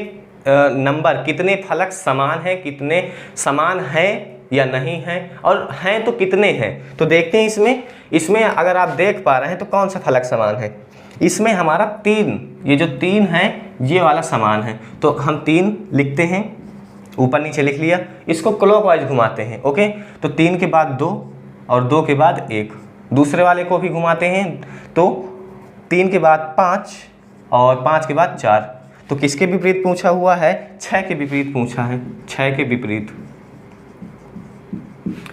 नंबर, कितने फलक समान हैं, कितने समान हैं या नहीं हैं, और हैं तो कितने हैं। तो देखते हैं इसमें अगर आप देख पा रहे हैं तो कौन सा फलक समान है? इसमें हमारा 3, ये जो 3 है ये वाला समान है। तो हम 3 लिखते हैं, ऊपर नीचे लिख लिया। इसको क्लॉकवाइज घुमाते हैं। ओके, तो 3 के बाद 2 और 2 के बाद 1। दूसरे वाले को भी घुमाते हैं तो 3 के बाद 5 और 5 के बाद 4। तो किसके विपरीत पूछा हुआ है? 6 के विपरीत पूछा है, 6 के विपरीत।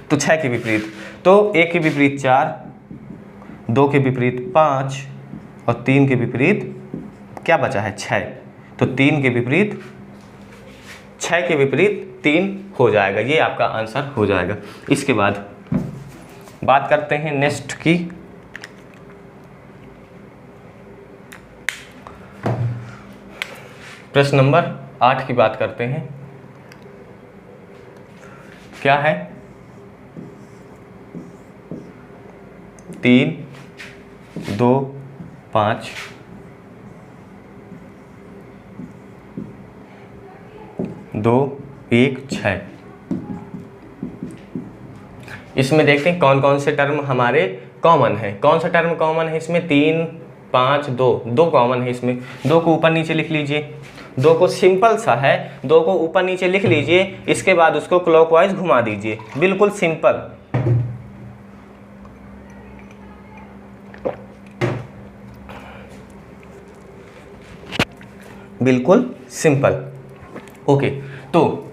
तो 6 के विपरीत, तो 1 के विपरीत 4, 2 के विपरीत 5 और 3 के विपरीत क्या बचा है? 6। तो 3 के विपरीत 6 के विपरीत 3 हो जाएगा। ये आपका आंसर हो जाएगा। इसके बाद बात करते हैं नेक्स्ट की। प्रश्न नंबर 8 की बात करते हैं। क्या है? 3 2 5 2 1 6। इसमें देखते हैं कौन कौन से टर्म हमारे कॉमन है। कौन सा टर्म कॉमन है इसमें? 3 5 2 कॉमन है इसमें। 2 को ऊपर नीचे लिख लीजिए। 2 को सिंपल सा है, 2 को ऊपर नीचे लिख लीजिए, इसके बाद उसको क्लॉकवाइज घुमा दीजिए। बिल्कुल सिंपल। बिल्कुल सिंपल। ओके, तो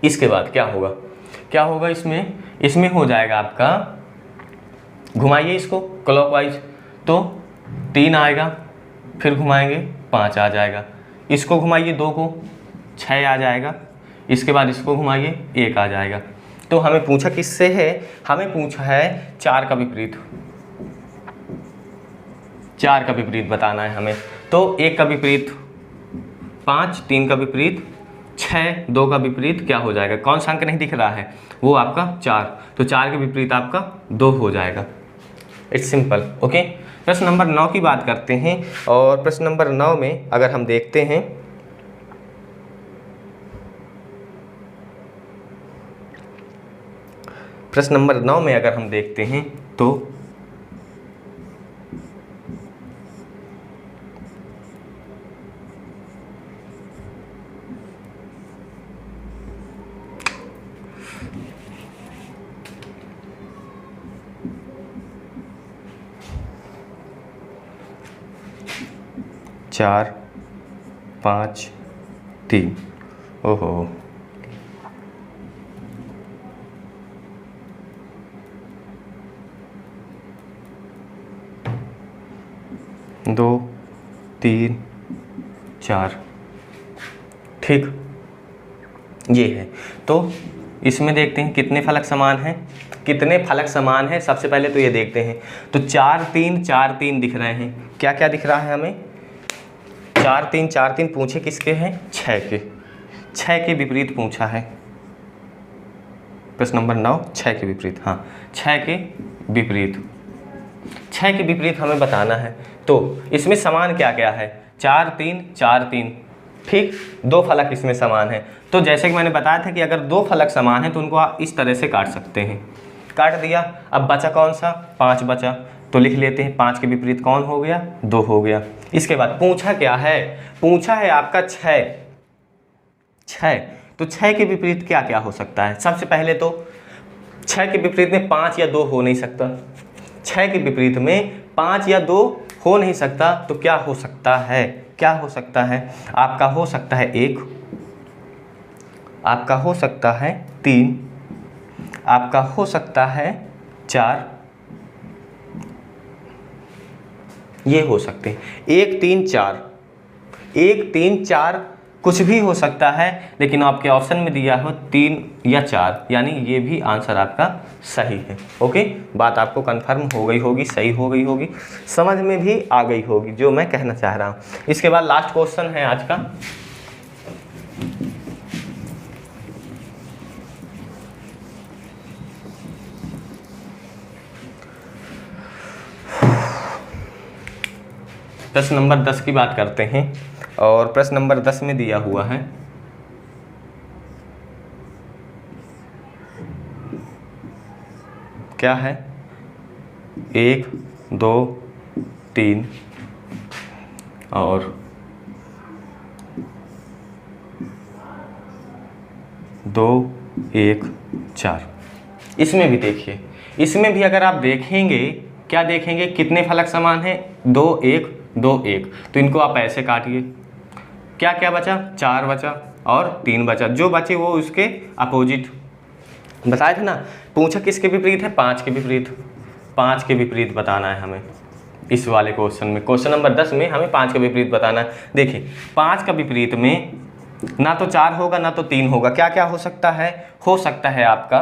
इसके बाद क्या होगा? क्या होगा इसमें हो जाएगा आपका, घुमाइए इसको क्लॉकवाइज, तो 3 आएगा, फिर घुमाएंगे 5 आ जाएगा। इसको घुमाइए 2 को, 6 आ जाएगा। इसके बाद इसको घुमाइए 1 आ जाएगा। तो हमें पूछा किससे है? हमें पूछा है 4 का विपरीत। 4 का विपरीत बताना है हमें। तो 1 का विपरीत 5, 3 का विपरीत 6, 2 का विपरीत क्या हो जाएगा? कौन सा अंक नहीं दिख रहा है? वो आपका 4। तो 4 के विपरीत आपका 2 हो जाएगा। It's simple. ओके, प्रश्न नंबर 9 की बात करते हैं। और प्रश्न नंबर 9 में अगर हम देखते हैं, प्रश्न नंबर 9 में अगर हम देखते हैं तो चार 5 3, ओहो, 2 3 4। ठीक, ये है। तो इसमें देखते हैं कितने फलक समान हैं, कितने फलक समान हैं। सबसे पहले तो ये देखते हैं, तो 4 3 दिख रहे हैं। क्या क्या दिख रहा है हमें? 4 3 पूछे किसके हैं? 6 के। 6 के विपरीत पूछा है। प्रश्न नंबर 9 6 के विपरीत। हाँ, 6 के विपरीत। 6 के विपरीत हमें बताना है। तो इसमें समान क्या क्या है, 4 3 4 3, ठीक, 2 फलक इसमें समान है। तो जैसे कि मैंने बताया था कि अगर 2 फलक समान है तो उनको आप इस तरह से काट सकते हैं। काट दिया, अब बचा कौन सा, 5 बचा, तो लिख लेते हैं 5 के विपरीत कौन हो गया, 2 हो गया। इसके बाद पूछा क्या है, पूछा है आपका 6, तो 6 के विपरीत क्या क्या हो सकता है। सबसे पहले तो 6 के विपरीत में 5 या 2 हो नहीं सकता, 6 के विपरीत में 5 या 2 हो नहीं सकता, तो क्या हो सकता है, क्या हो सकता है आपका, हो सकता है 1, आपका हो सकता है 3, आपका हो सकता है 4, ये हो सकते हैं 1 3 4, 1 3 4 कुछ भी हो सकता है, लेकिन आपके ऑप्शन में दिया हो 3 या 4, यानी ये भी आंसर आपका सही है। ओके, बात आपको कंफर्म हो गई होगी, सही हो गई होगी, समझ में भी आ गई होगी जो मैं कहना चाह रहा हूँ। इसके बाद लास्ट क्वेश्चन है आज का, प्रश्न नंबर 10 की बात करते हैं। और प्रश्न नंबर 10 में दिया हुआ है, क्या है, 1 2 3 और 2 1 4। इसमें भी देखिए, इसमें भी अगर आप देखेंगे, क्या देखेंगे, कितने फलक समान हैं, 2 1 2 1, तो इनको आप ऐसे काटिए, क्या क्या बचा, 4 बचा और 3 बचा, जो बचे वो उसके अपोजिट बताए थे ना। पूछा किसके विपरीत है, 5 के विपरीत, 5 के विपरीत बताना है हमें इस वाले क्वेश्चन में। क्वेश्चन नंबर 10 में हमें 5 का विपरीत बताना है। देखिए 5 का विपरीत में ना तो 4 होगा ना तो 3 होगा, क्या क्या हो सकता है, हो सकता है आपका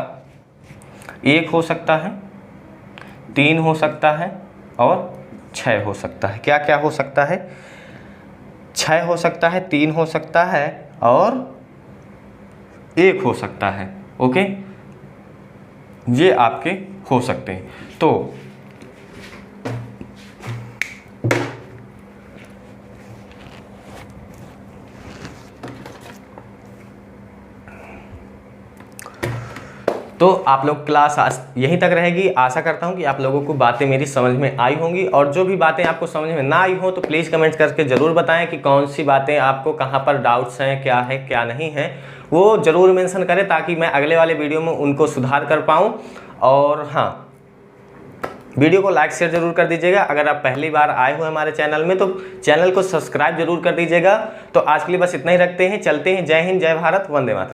1 हो सकता है, 3 हो सकता है और 6 हो सकता है। क्या क्या हो सकता है, 6 हो सकता है, 3 हो सकता है और 1 हो सकता है। ओके, ये आपके हो सकते हैं। तो आप लोग क्लास यहीं तक रहेगी। आशा करता हूं कि आप लोगों को बातें मेरी समझ में आई होंगी, और जो भी बातें आपको समझ में ना आई हो तो प्लीज़ कमेंट करके ज़रूर बताएं कि कौन सी बातें आपको कहां पर डाउट्स हैं, क्या है क्या नहीं है, वो ज़रूर मेंशन करें ताकि मैं अगले वाले वीडियो में उनको सुधार कर पाऊँ। और हाँ, वीडियो को लाइक शेयर जरूर कर दीजिएगा। अगर आप पहली बार आए हुए हमारे चैनल में तो चैनल को सब्सक्राइब जरूर कर दीजिएगा। तो आज के लिए बस इतना ही रखते हैं, चलते हैं। जय हिंद, जय भारत, वंदे मातरम।